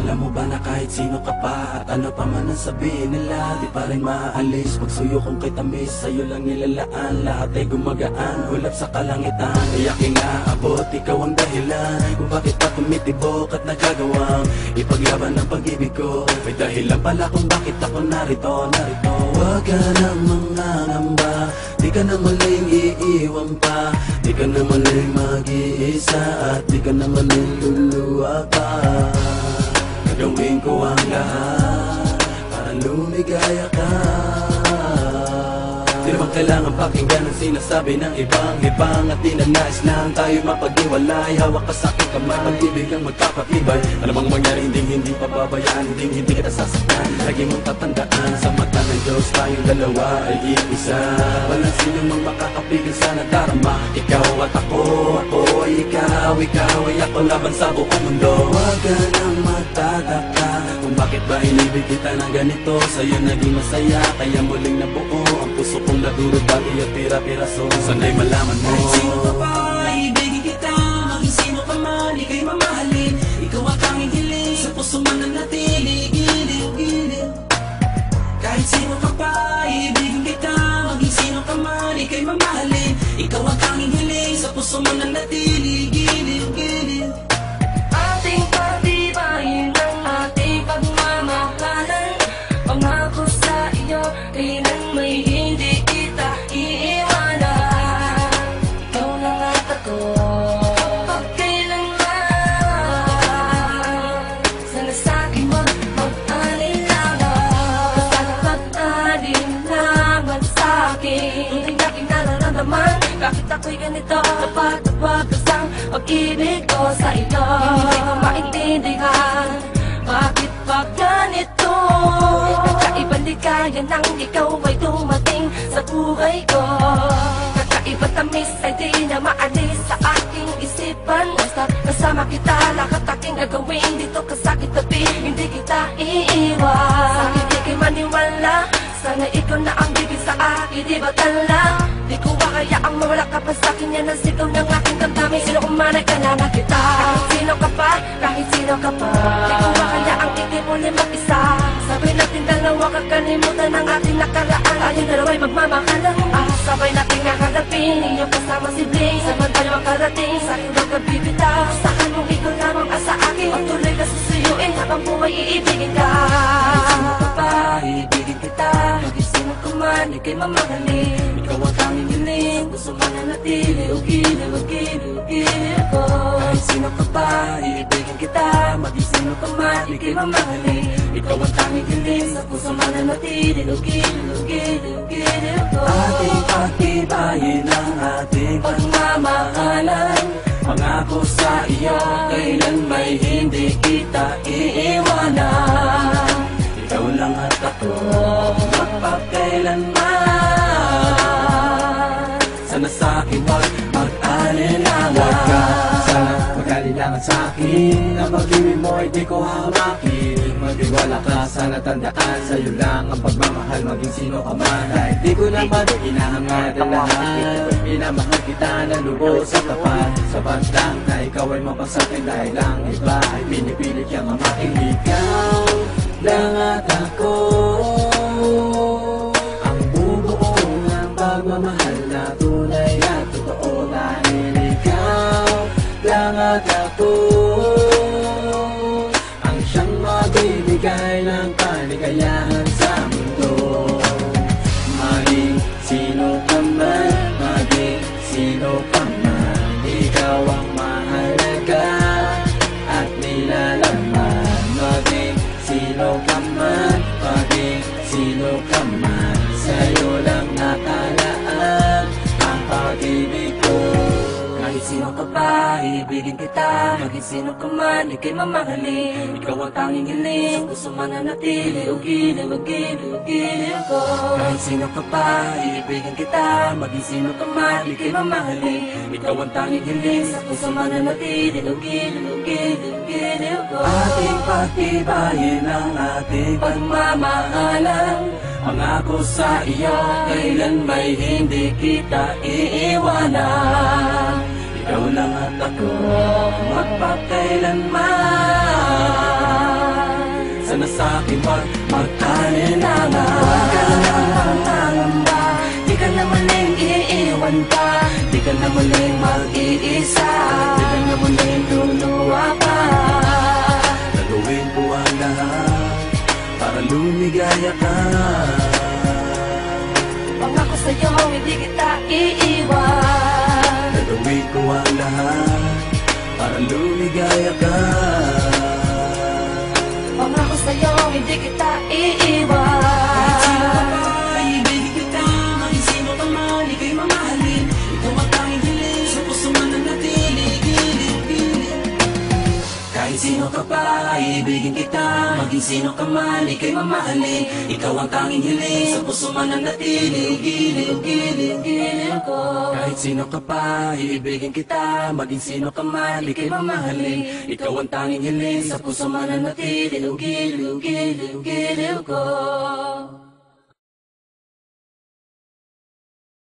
Alam mo ba na kahit sino ka pa at ano pa man ang sabihin nila, di pa rin maaalis pagsuyo kong kay tamis. Sa'yo lang nilalaan, lahat ay gumagaan, hulap sa kalangitan. Ay aking aabot, ikaw ang dahilan kung bakit pa tumitibok at nagagawang ipaglaban ng pag-ibig ko. May dahilan pala kung bakit ako narito. Huwag ka nang mangangamba, di ka na muling iiwan pa, di ka na muling mag-iisa, at di ka na muling luluwa pa. Gagawin ko ang lahat para lumigaya ka. Di naman kailangan pakinggan ang sinasabi ng ibang at di na nais lang tayo mapag-iwalay. Hawak ka sa aking kamay, pag-ibig ang magpapatibay. Alam ang mangyari, hindi pababayaan, hindi kita sasaktan. Lagi mong tatandaan, sa mata ng Diyos tayong dalawa ay iisa. Walang sino mang makakapigil sa nadarama. Ikaw at ako ay ikaw ay ako laban sa buong mundo. Huwag ka nang magtataka kung bakit ba inibig kita ng ganito. Sa'yo naging masaya, kaya muling nabuo ang puso kong nadurog dati at pira-piraso. Sana'y malaman mo, kahit sino ka pa, ibigin kita. Maging sino ka man, ika'y mamahalin. Ikaw ang tanging hiling, sa puso man ang natili. Giliw. Kahit sino ka pa, ibigin kita. Maging sino ka man, ika'y mamahalin. Ikaw ang tanging hiling, sa puso man ang natili. Giliw. Ating patibayin ang ating pagmamahalan. Pangako sa iyo, kailan may hindi kita iiwanan. Ikaw lang at ako, pagkailanman. Sana sa'kin wag mag-alinlangan. Sana mag-alinlangan sa'kin. Tunay na kinararamdaman, bakit ako'y ganito? Napagpagas ang pag-ibig ko sa iyo. Hindi ko maintindihan, bakit pa ganito? Kakaibang ligaya nang ikaw ay dumating sa buhay ko. Kakaibang tamis ay di na maalis sa aking isipan. Basta kasama kita, lahat aking gagawin. Dito ka sa kitabi, hindi kita iiwan. Sa akin di kay maniwala, sana ikaw na ang bibig sa akin, di ba tala? Di ko kaya ang mawala ka pa sa'kin, yan ang sigaw ng aking damdamin. Sino kung man ay kailangan kita, kahit sino ka pa, kahit sino ka pa. Di ko kaya ang ikimuli mag-isa. Sabay natin dalawa, kakalimutan ang ating nakaraan. Tayong dalawa'y magmamahalan, sabay natin kakalapin. Iyong kasama si Bling, sabay tayo makarating. Sa'kin huwag ka bibitaw, sa'kin mong ikaw lamang asa akin. Patuloy ka susuyuin habang buhay iibigin ka. Kahit sino ka pa, ibigin kita. Maging sino ka man, ika'y mamahalin. Ikaw ang tanging hiling, gusto man na natili. Giliw ko. Kahit sino ka pa, ibigin kita. Maging sino ka man, ika'y mamahalin. Ikaw ang tanging hiling, sa puso man na natili. Giliw ko. Ating pagtibayin ang ating pagmamahalan. Pangako sa iyo, kailan may hindi kita iiwanan. Ikaw lang at ako, magpakailanman. Sana sa'kin wag mag-alinlangan. Huwag ka sana mag-alinlangan sa'kin. Ang pag-ibig mo ay di ko hahamakin. Mag-iwala ka, sana tandaan. Sa'yo lang ang pagmamahal, maging sino ka man. Dahil di ko naman inahangad ang lahat. Minamahal kita na lubos sa tapat. Sapat lang na ikaw ay mapasakin. Dahil lang iba ay pinipilit kang amaking. Ikaw lang at ako, ang bubuo ng pagmamahal na tunay at totoo. Dahil ikaw lang at ako, ang siyang magbibigay ng kaligayahan sa mundo. Maging sino ka man, maging sino ka man, ikaw ang mahalaga at nilalaman. Maging sino ka man, maging sino ka man, sa'yo lang nakalaan ang pag-ibig ko. Kahit sino ka pa, ibigin kita. Maging sino ka man, ika'y mamahalin. Ikaw ang tanging hiling, sa puso man na natili. Giliw ko. Kahit sino ka pa, ibigin kita. Maging sino ka man, ika'y mamahalin. Ikaw ang tanging hiling, sa puso man na natili. Giliw ko. Ating pagtibayin ang ating pagmamahalan. Pangako sa iyo, kailan may hindi kita iiwanan. Ikaw lang at ako, magpakailanman. sa'kin, wag mag-alinanga. Huwag ka nang mangangamba, di ka na muling iiwan pa, di ka na muling mag-iisa, di ka na muling luluwa pa. Gagawin ko ang lahat para lumigaya ka. Pangako sa'yo, hindi kita iiwan. Gagawin ko ang lahat para lumigaya ka. Pangako sa'yo, hindi kita iiwan. Kahit sino ka pa, ibigin kita. Maging sino ka man, ika'y mamahalin. Ikaw ang tanging hiling, sa puso mananatili, gilid-gilid. Kahit sino ka pa, ibigin kita. Maging sino ka man, ika'y mamahalin. Ikaw ang tanging hiling, sa puso mananatili, gilid-gilid ko. Kahit sino ka pa, ibigin kita. Maging sino ka man, ika'y mamahalin. Ikaw ang tanging hiling, sa puso mananatili, gilid-gilid ko.